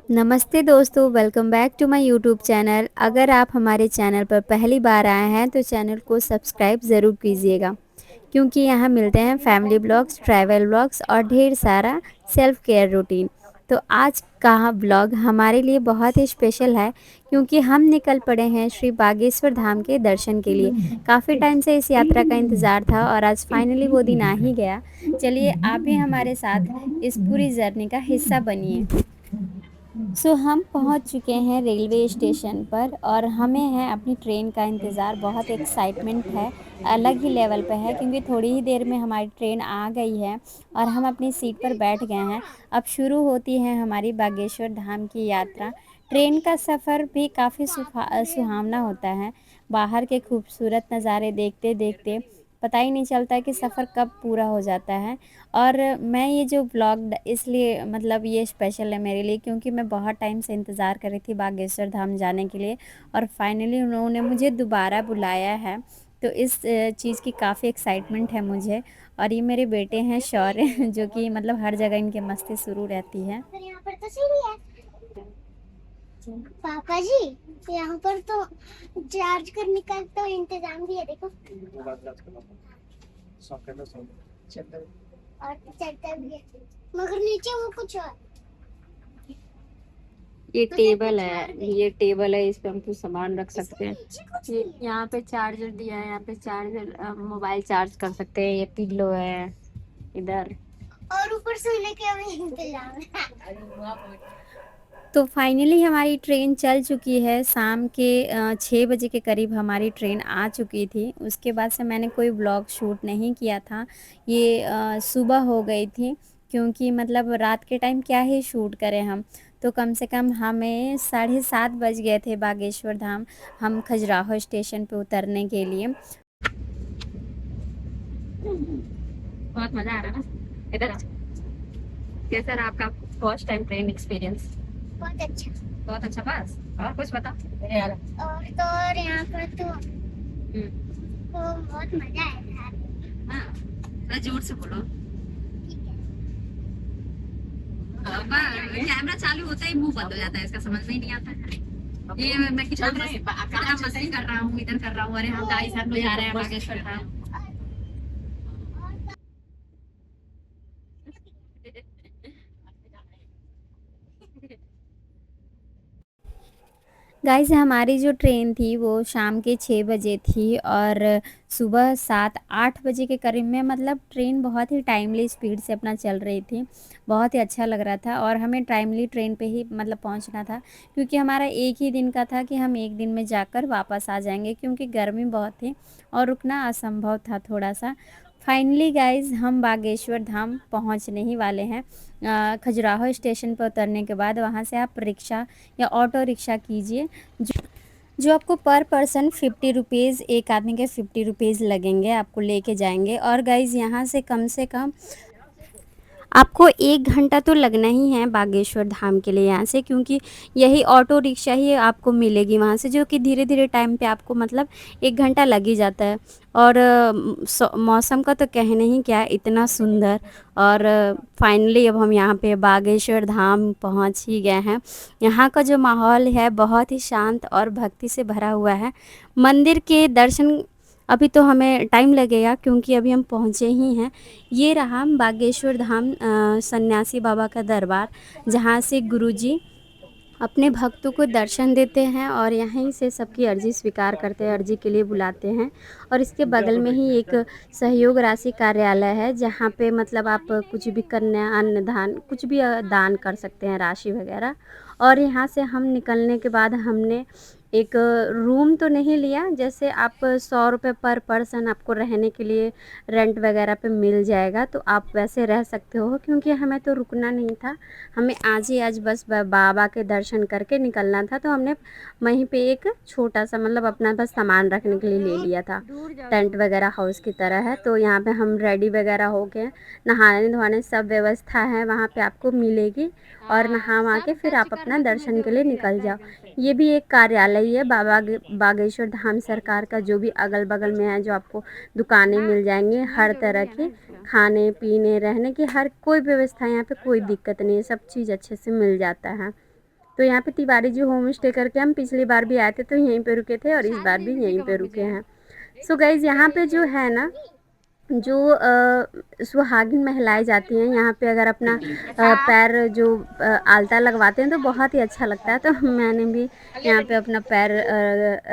नमस्ते दोस्तों, welcome back to my YouTube channel. अगर आप हमारे चैनल पर पहली बार आए हैं तो चैनल को सब्सक्राइब ज़रूर कीजिएगा, क्योंकि यहाँ मिलते हैं फैमिली ब्लॉग्स, ट्रैवल ब्लॉग्स और ढेर सारा सेल्फ केयर रूटीन। तो आज का ब्लॉग हमारे लिए बहुत ही स्पेशल है, क्योंकि हम निकल पड़े हैं श्री बागेश्वर धाम के दर्शन के लिए। काफ़ी टाइम से इस यात्रा का इंतज़ार था और आज फाइनली वो दिन आ ही गया। चलिए आप भी हमारे साथ इस पूरी जर्नी का हिस्सा बनिए। हम पहुंच चुके हैं रेलवे स्टेशन पर और हमें है अपनी ट्रेन का इंतज़ार। बहुत एक्साइटमेंट है, अलग ही लेवल पे है, क्योंकि थोड़ी ही देर में हमारी ट्रेन आ गई है और हम अपनी सीट पर बैठ गए हैं। अब शुरू होती है हमारी बागेश्वर धाम की यात्रा। ट्रेन का सफ़र भी काफ़ी सुहावना होता है। बाहर के खूबसूरत नज़ारे देखते देखते पता ही नहीं चलता कि सफ़र कब पूरा हो जाता है। और मैं ये जो व्लॉग इसलिए मतलब ये स्पेशल है मेरे लिए, क्योंकि मैं बहुत टाइम से इंतज़ार कर रही थी बागेश्वर धाम जाने के लिए और फाइनली उन्होंने मुझे दोबारा बुलाया है। तो इस चीज़ की काफ़ी एक्साइटमेंट है मुझे। और ये मेरे बेटे हैं शौर्य जो कि मतलब हर जगह इनके मस्ती शुरू रहती है। यहाँ पर तो सही है पापा जी। यहाँ पर तो चार्ज करने का तो इंतजाम भी है, देखो। और चद्दर भी है, मगर नीचे वो कुछ और। ये तो टेबल कुछ और है, नहीं। ये टेबल है, इस पे हम कुछ सामान रख इसके सकते हैं। नीचे कुछ ये नहीं यहाँ पे चार्जर दिया है, यहाँ पे चार्जर मोबाइल चार्ज कर सकते हैं। ये पिल्लो है इधर। है और ऊपर सोने के भी इंतजाम है। तो फाइनली हमारी ट्रेन चल चुकी है। शाम के 6 बजे के करीब हमारी ट्रेन आ चुकी थी। उसके बाद से मैंने कोई व्लॉग शूट नहीं किया था। ये सुबह हो गई थी, क्योंकि मतलब रात के टाइम क्या ही शूट करें हम। तो कम से कम हमें 7:30 बज गए थे बागेश्वर धाम हम खजुराहो स्टेशन पे उतरने के लिए। बहुत मज़ा आ रहा है ना इधर। कैसा रहा आपका फर्स्ट टाइम ट्रेन एक्सपीरियंस? बहुत अच्छा। बहुत अच्छा। बस और कुछ बता। और तो और यहाँ पर तो हम्म। बहुत मजा आया था। हाँ, थोड़ा जोर से बोलो। ठीक है। कैमरा चालू होता ही मुंह बंद हो जाता है, इसका समझ में ही नहीं आता है। ये मैं कितना मस्ती कर रहा हूँ, इधर कर रहा हूँ। अरे हम गाइस हम लोग जा रहे हैं बागेश्वर धाम। गाइस हमारी जो ट्रेन थी वो शाम के 6 बजे थी और सुबह 7-8 बजे के करीब में मतलब ट्रेन बहुत ही टाइमली स्पीड से अपना चल रही थी। बहुत ही अच्छा लग रहा था और हमें टाइमली ट्रेन पे ही मतलब पहुंचना था, क्योंकि हमारा एक ही दिन का था कि हम एक दिन में जाकर वापस आ जाएंगे, क्योंकि गर्मी बहुत थी और रुकना असंभव था थोड़ा सा। फाइनली गाइस हम बागेश्वर धाम पहुंचने ही वाले हैं। खजुराहो स्टेशन पर उतरने के बाद वहां से आप रिक्शा या ऑटो रिक्शा कीजिए, जो आपको पर पर्सन 50 रुपीज़, एक आदमी के 50 रुपीज़ लगेंगे, आपको लेके जाएंगे। और गाइज़ यहाँ से कम आपको 1 घंटा तो लगना ही है बागेश्वर धाम के लिए यहाँ से, क्योंकि यही ऑटो रिक्शा ही आपको मिलेगी वहाँ से, जो कि धीरे धीरे टाइम पे आपको मतलब 1 घंटा लग ही जाता है। और मौसम का तो कहने ही क्या, इतना सुंदर। और फाइनली अब हम यहाँ पे बागेश्वर धाम पहुँच ही गए हैं। यहाँ का जो माहौल है बहुत ही शांत और भक्ति से भरा हुआ है। मंदिर के दर्शन अभी तो हमें टाइम लगेगा, क्योंकि अभी हम पहुँचे ही हैं। ये रहा बागेश्वर धाम सन्यासी बाबा का दरबार, जहाँ से गुरुजी अपने भक्तों को दर्शन देते हैं और यहीं से सबकी अर्जी स्वीकार करते हैं, अर्जी के लिए बुलाते हैं। और इसके बगल में ही एक सहयोग राशि कार्यालय है, जहाँ पे मतलब आप कुछ भी करना, अन्न दान कुछ भी दान कर सकते हैं, राशि वगैरह। और यहाँ से हम निकलने के बाद हमने एक रूम तो नहीं लिया, जैसे आप 100 रुपये पर पर्सन आपको रहने के लिए रेंट वगैरह पे मिल जाएगा, तो आप वैसे रह सकते हो, क्योंकि हमें तो रुकना नहीं था। हमें आज ही आज बस बाबा के दर्शन करके निकलना था, तो हमने वहीं पे एक छोटा सा मतलब अपना बस सामान रखने के लिए ले लिया था। टेंट वगैरह हाउस की तरह है। तो यहाँ पे हम रेडी वगैरह हो गए, नहाने धोने सब व्यवस्था है वहाँ पे आपको मिलेगी। और नहा वहा के फिर आप अपना दर्शन के लिए निकल जाओ। ये भी एक कार्यालय आइए बागेश्वर धाम सरकार का जो भी अगल बगल में है, जो आपको दुकानें मिल जाएंगी हर तरह की, खाने पीने रहने की हर कोई व्यवस्था, यहाँ पे कोई दिक्कत नहीं है, सब चीज़ अच्छे से मिल जाता है। तो यहाँ पे तिवारी जी होम स्टे करके हम पिछली बार भी आए थे तो यहीं पे रुके थे और इस बार भी यहीं पे रुके हैं। सो गाइज यहाँ पे जो है ना, जो सुहागिन महिलाएं जाती हैं यहाँ पे, अगर अपना पैर जो आलता लगवाते हैं तो बहुत ही अच्छा लगता है। तो मैंने भी यहाँ पे अपना पैर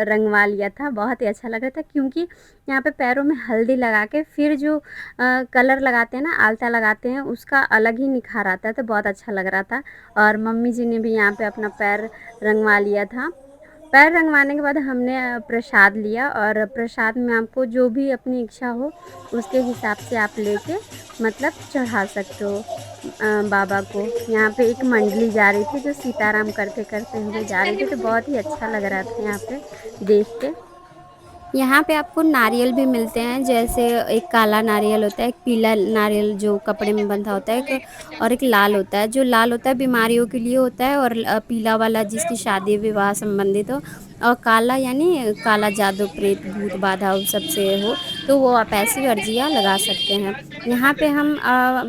रंगवा लिया था, बहुत ही अच्छा लग रहा था, क्योंकि यहाँ पे पैरों में हल्दी लगा के फिर जो कलर लगाते हैं ना, आलता लगाते हैं, उसका अलग ही निखार आता है, तो बहुत अच्छा लग रहा था। और मम्मी जी ने भी यहाँ पे अपना पैर रंगवा लिया था। पैर रंगवाने के बाद हमने प्रसाद लिया, और प्रसाद में आपको जो भी अपनी इच्छा हो उसके हिसाब से आप लेके मतलब चढ़ा सकते हो बाबा को। यहाँ पे एक मंडली जा रही थी जो सीताराम करते करते हुए जा रही थी, तो बहुत ही अच्छा लग रहा था यहाँ पे देख के। यहाँ पे आपको नारियल भी मिलते हैं, जैसे एक काला नारियल होता है, एक पीला नारियल जो कपड़े में बंधा होता है, एक और एक लाल होता है। जो लाल होता है बीमारियों के लिए होता है, और पीला वाला जिसकी शादी विवाह संबंधित हो, और काला यानी काला जादू प्रेत भूत बाधा उन सब से हो, तो वो आप ऐसी अर्जियाँ लगा सकते हैं। यहाँ पे हम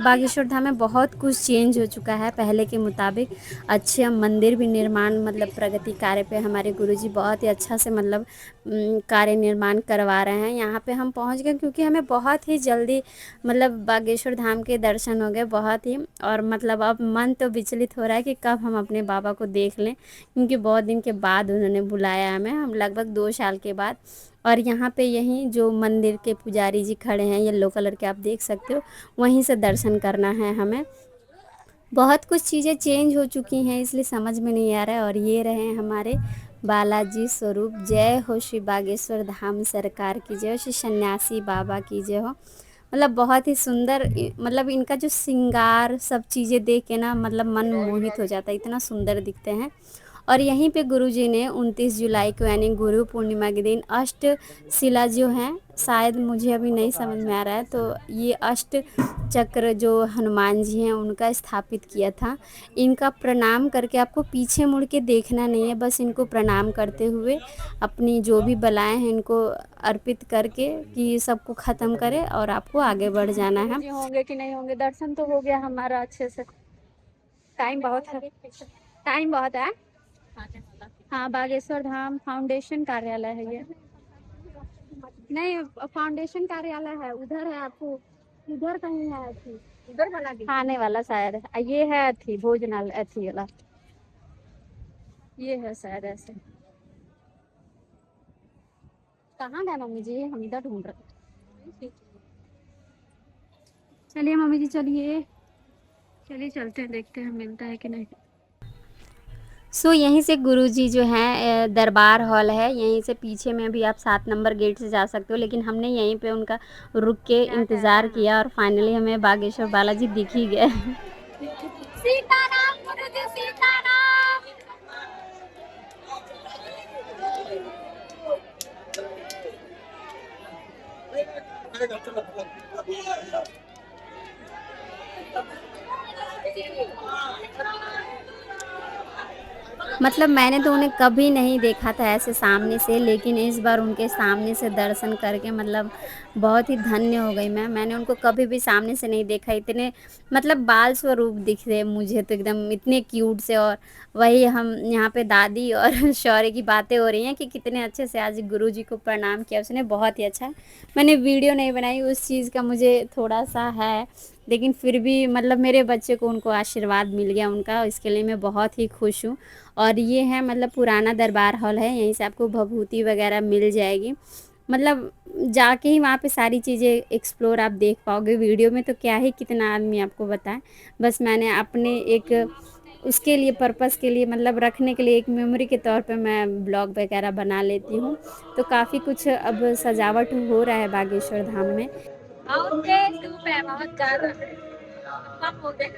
बागेश्वर धाम में बहुत कुछ चेंज हो चुका है पहले के मुताबिक। अच्छे मंदिर भी निर्माण मतलब प्रगति कार्य पे हमारे गुरुजी बहुत ही अच्छा से मतलब कार्य निर्माण करवा रहे हैं। यहाँ पे हम पहुँच गए क्योंकि हमें बहुत ही जल्दी मतलब बागेश्वर धाम के दर्शन हो गए बहुत ही, और मतलब अब मन तो विचलित हो रहा है कि कब हम अपने बाबा को देख लें, क्योंकि बहुत दिन के बाद उन्होंने बुलाया हमें, हम लगभग 2 साल के बाद। और यहाँ पे यहीं जो मंदिर के पुजारी जी खड़े हैं येलो कलर के, आप देख सकते हो, वहीं से दर्शन करना है हमें। बहुत कुछ चीज़ें चेंज हो चुकी हैं इसलिए समझ में नहीं आ रहा है। और ये रहे हमारे बालाजी स्वरूप। जय हो श्री बागेश्वर धाम सरकार की जय हो, श्री सन्यासी बाबा की जय हो। मतलब बहुत ही सुंदर मतलब इनका जो श्रृंगार सब चीज़ें देख के ना मतलब मन मोहित हो जाता है, इतना सुंदर दिखते हैं। और यहीं पे गुरुजी ने 29 जुलाई को यानी गुरु पूर्णिमा के दिन अष्ट शिला जो हैं, शायद मुझे अभी नहीं समझ में आ रहा है, तो ये अष्ट चक्र जो हनुमान जी हैं उनका स्थापित किया था। इनका प्रणाम करके आपको पीछे मुड़ के देखना नहीं है, बस इनको प्रणाम करते हुए अपनी जो भी बलाएं हैं इनको अर्पित करके कि सबको ख़त्म करे और आपको आगे बढ़ जाना है। होंगे कि नहीं होंगे, दर्शन तो हो गया हमारा अच्छे से। टाइम बहुत है, टाइम बहुत है। हाँ, बागेश्वर धाम फाउंडेशन कार्यालय है ये। नहीं, फाउंडेशन कार्यालय है उधर, है आपको उधर कहीं है अथी, उधर वाला खाने वाला शायद ये है अथी भोजनालय अथी वाला, ये है शायद ऐसे। कहाँ गए मम्मी जी, हम इधर ढूंढ रहे। चलिए मम्मी जी, चलिए चलिए चलते हैं, देखते हैं मिलता है कि नहीं। यहीं से गुरुजी जो हैं दरबार हॉल है, यहीं से पीछे में भी आप 7 नंबर गेट से जा सकते हो, लेकिन हमने यहीं पे उनका रुक के इंतज़ार किया और फाइनली हमें बागेश्वर बालाजी दिख ही गए। सीताराम गुरुजी सीताराम। मतलब मैंने तो उन्हें कभी नहीं देखा था ऐसे सामने से, लेकिन इस बार उनके सामने से दर्शन करके मतलब बहुत ही धन्य हो गई मैंने उनको कभी भी सामने से नहीं देखा। इतने मतलब बाल स्वरूप दिख रहे मुझे तो एकदम इतने क्यूट से। और वही हम यहाँ पे दादी और शौर्य की बातें हो रही हैं कि कितने अच्छे से आज गुरुजी को प्रणाम किया उसने, बहुत ही अच्छा। मैंने वीडियो नहीं बनाई उस चीज़ का मुझे थोड़ा सा है, लेकिन फिर भी मतलब मेरे बच्चे को उनको आशीर्वाद मिल गया उनका, इसके लिए मैं बहुत ही खुश हूँ। और ये है मतलब पुराना दरबार हॉल है, यहीं से आपको भभूति वगैरह मिल जाएगी। मतलब जाके ही वहाँ पे सारी चीज़ें एक्सप्लोर आप देख पाओगे। वीडियो में तो क्या ही कितना आदमी आपको बताए, बस मैंने अपने एक उसके लिए पर्पस के लिए मतलब रखने के लिए एक मेमोरी के तौर पे मैं ब्लॉग वगैरह बना लेती हूँ। तो काफ़ी कुछ अब सजावट हो रहा है बागेश्वर धाम में। बहुत तेज धूप है, बहुत ज़्यादा कम हो गए।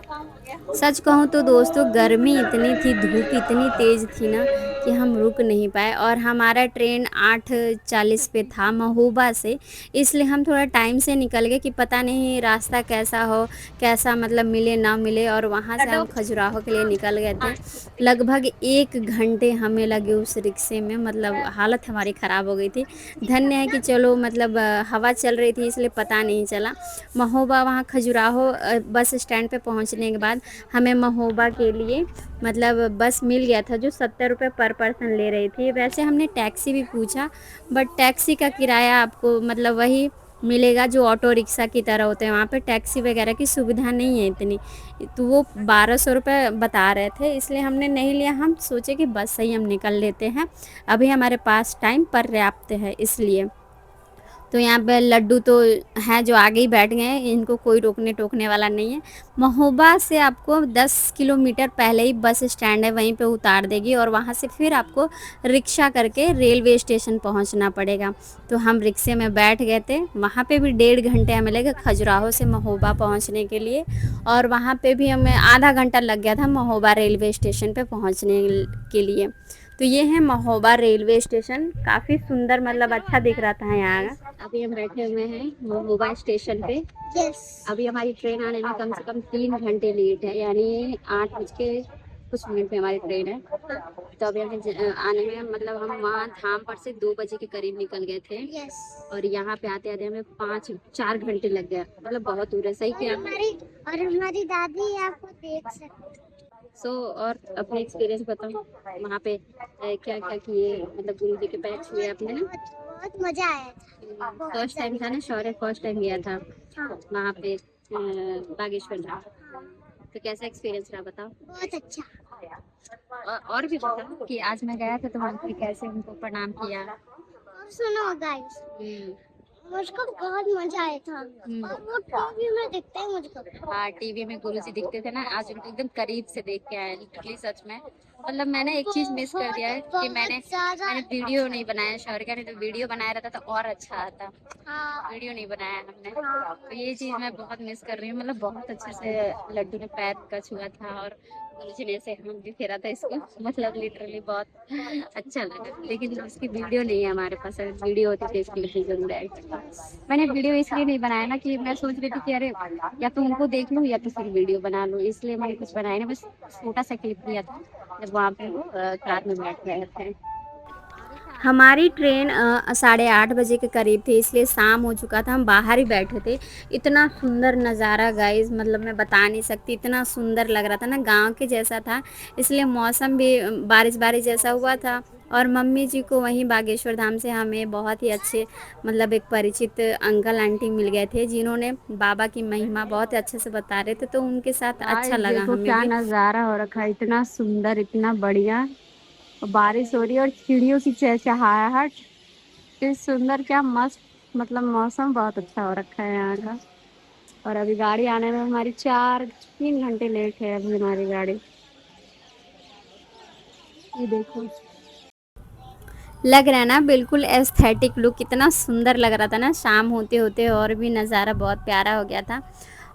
सच कहूँ तो दोस्तों गर्मी इतनी थी, धूप इतनी तेज़ थी ना कि हम रुक नहीं पाए और हमारा ट्रेन 8:40 पे था महोबा से, इसलिए हम थोड़ा टाइम से निकल गए कि पता नहीं रास्ता कैसा हो, कैसा मतलब मिले ना मिले, और वहाँ से हम खजुराहो के लिए निकल गए थे। लगभग 1 घंटे हमें लगे उस रिक्शे में, मतलब हालत हमारी ख़राब हो गई थी। धन्य है कि चलो मतलब हवा चल रही थी इसलिए पता नहीं चला। महोबा वहाँ खजुराहो बस स्टैंड पे पहुँचने के बाद हमें महोबा के लिए मतलब बस मिल गया था जो 70 रुपये पर पर्सन ले रही थी। वैसे हमने टैक्सी भी पूछा, बट टैक्सी का किराया आपको मतलब वही मिलेगा जो ऑटो रिक्शा की तरह होते हैं, वहाँ पे टैक्सी वगैरह की सुविधा नहीं है इतनी, तो वो 1200 रुपये बता रहे थे, इसलिए हमने नहीं लिया। हम सोचे कि बस से ही हम निकल लेते हैं, अभी हमारे पास टाइम पर्याप्त है इसलिए। तो यहाँ पे लड्डू तो हैं जो आगे ही बैठ गए हैं, इनको कोई रोकने टोकने वाला नहीं है। महोबा से आपको 10 किलोमीटर पहले ही बस स्टैंड है, वहीं पे उतार देगी और वहाँ से फिर आपको रिक्शा करके रेलवे स्टेशन पहुँचना पड़ेगा। तो हम रिक्शे में बैठ गए थे, वहाँ पे भी 1.5 घंटे हमें लगे खजुराहो से महोबा पहुँचने के लिए, और वहाँ पे भी हमें आधा घंटा लग गया था महोबा रेलवे स्टेशन पे पहुँचने के लिए। तो ये है महोबा रेलवे स्टेशन, काफ़ी सुंदर मतलब अच्छा दिख रहा था यहाँ का। अभी हम बैठे हुए हैं महोबा स्टेशन पे। यस। अभी हमारी ट्रेन आने में कम से कम 3 घंटे लेट है, यानी 8 बज के कुछ मिनट पे हमारी ट्रेन है। तो अभी हमें आने में मतलब हम वहाँ धाम पर से 2 बजे के करीब निकल गए थे, यस। और यहाँ पे आते आते हमें 4 घंटे लग गया, मतलब बहुत दूर है। सही और क्या? हमारी दादी आपको देख सकते। और अपने एक्सपीरियंस बताओ वहाँ पे क्या क्या किए, मतलब गुरु जी के पैर छुए आपने ना? बहुत मजा आया था। फर्स्ट टाइम था ना, शौर्य फर्स्ट टाइम गया था हाँ। वहाँ पे बागेश्वर धाम। हाँ, तो कैसा एक्सपीरियंस रहा बताओ। बहुत अच्छा। और भी बताओ कि आज मैं गया था तो वहाँ पे कैसे उनको प्रणाम किया। और सुनो गाइस, हम्म। मुझको बहुत मजा आया था। और वो टीवी में दिखते हैं मुझको। हाँ, टीवी में गुरुजी दिखते थे ना, आज उनको एकदम करीब से देख के आए लिटरली, सच में। मतलब मैंने एक चीज मिस कर दिया है कि मैंने ज्यादा। मैंने वीडियो नहीं बनाया, शौर्य ने तो वीडियो बनाया रहता तो और अच्छा आता। हाँ। वीडियो नहीं बनाया हमने, हाँ। तो ये चीज़ मैं बहुत मिस कर रही हूँ। मतलब बहुत अच्छे से लड्डू ने पैर का छुआ था और गुरुजी ने ऐसे हाथ भी फेरा था इसको, मतलब लिटरली बहुत अच्छा लगा। लेकिन उसकी वीडियो नहीं है हमारे पास, अगर वीडियो होती तो इसके लिए जरूर ऐड करता। मैंने वीडियो इसलिए नहीं बनाया ना कि मैं सोच रही थी कि अरे या तो उनको देख लूँ या तो फिर वीडियो बना लूँ, इसलिए मैंने कुछ बनाया नहीं, बस छोटा सा क्लिप लिया था जब वहाँ पे वो कार में बैठ रहे थे। हमारी ट्रेन 8:30 बजे के करीब थी, इसलिए शाम हो चुका था, हम बाहर ही बैठे थे। इतना सुंदर नज़ारा गाइस, मतलब मैं बता नहीं सकती, इतना सुंदर लग रहा था ना, गांव के जैसा था। इसलिए मौसम भी बारिश बारिश जैसा हुआ था। और मम्मी जी को वहीं बागेश्वर धाम से हमें बहुत ही अच्छे मतलब एक परिचित अंकल आंटी मिल गए थे, जिन्होंने बाबा की महिमा बहुत अच्छे से बता रहे थे, तो उनके साथ अच्छा गाइस लगा देखो हमें क्या भी। नजारा हो रखा है, इतना सुंदर इतना बढ़िया। और बारिश हो रही है और चिड़ियों की चहचहाहट, इतनी सुंदर, क्या मस्त। मतलब मौसम बहुत अच्छा हो रखा है यहाँ का। और अभी गाड़ी आने में हमारी 3 घंटे लेट है अभी हमारी गाड़ी। ये देखो। लग रहा है ना बिल्कुल एस्थेटिक लुक, कितना सुंदर लग रहा था ना, शाम होते होते और भी नज़ारा बहुत प्यारा हो गया था।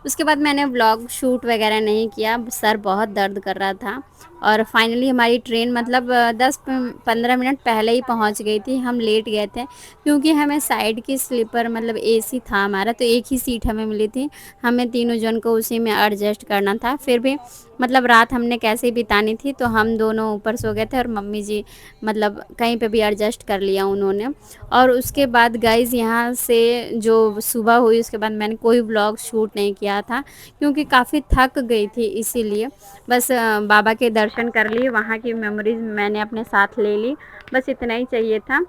उसके बाद मैंने व्लॉग शूट वगैरह नहीं किया, सर बहुत दर्द कर रहा था। और फाइनली हमारी ट्रेन मतलब 10-15 मिनट पहले ही पहुंच गई थी, हम लेट गए थे क्योंकि हमें साइड की स्लीपर मतलब एसी था हमारा, तो एक ही सीट हमें मिली थी, हमें तीनों जन को उसी में एडजस्ट करना था। फिर भी मतलब रात हमने कैसे बितानी थी, तो हम दोनों ऊपर सो गए थे और मम्मी जी मतलब कहीं पे भी एडजस्ट कर लिया उन्होंने। और उसके बाद गाइज़ यहाँ से जो सुबह हुई उसके बाद मैंने कोई व्लॉग शूट नहीं किया था क्योंकि काफ़ी थक गई थी, इसीलिए बस बाबा के दर्शन कर लिए, वहाँ की मेमोरीज मैंने अपने साथ ले ली, बस इतना ही चाहिए था।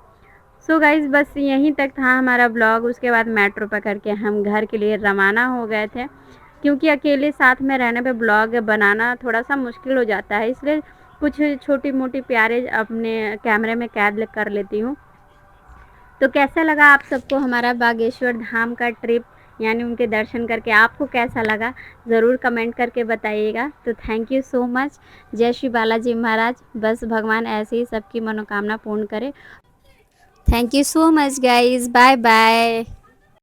सो गाइज़ बस यहीं तक था हमारा ब्लॉग। उसके बाद मेट्रो पकड़ के हम घर के लिए रवाना हो गए थे, क्योंकि अकेले साथ में रहने पे ब्लॉग बनाना थोड़ा सा मुश्किल हो जाता है, इसलिए कुछ छोटी मोटी प्यारे अपने कैमरे में कैद कर लेती हूँ। तो कैसा लगा आप सबको हमारा बागेश्वर धाम का ट्रिप, यानी उनके दर्शन करके आपको कैसा लगा, ज़रूर कमेंट करके बताइएगा। तो थैंक यू सो मच। जय श्री बालाजी महाराज, बस भगवान ऐसे ही सबकी मनोकामना पूर्ण करे। Thank you so much guys, bye bye.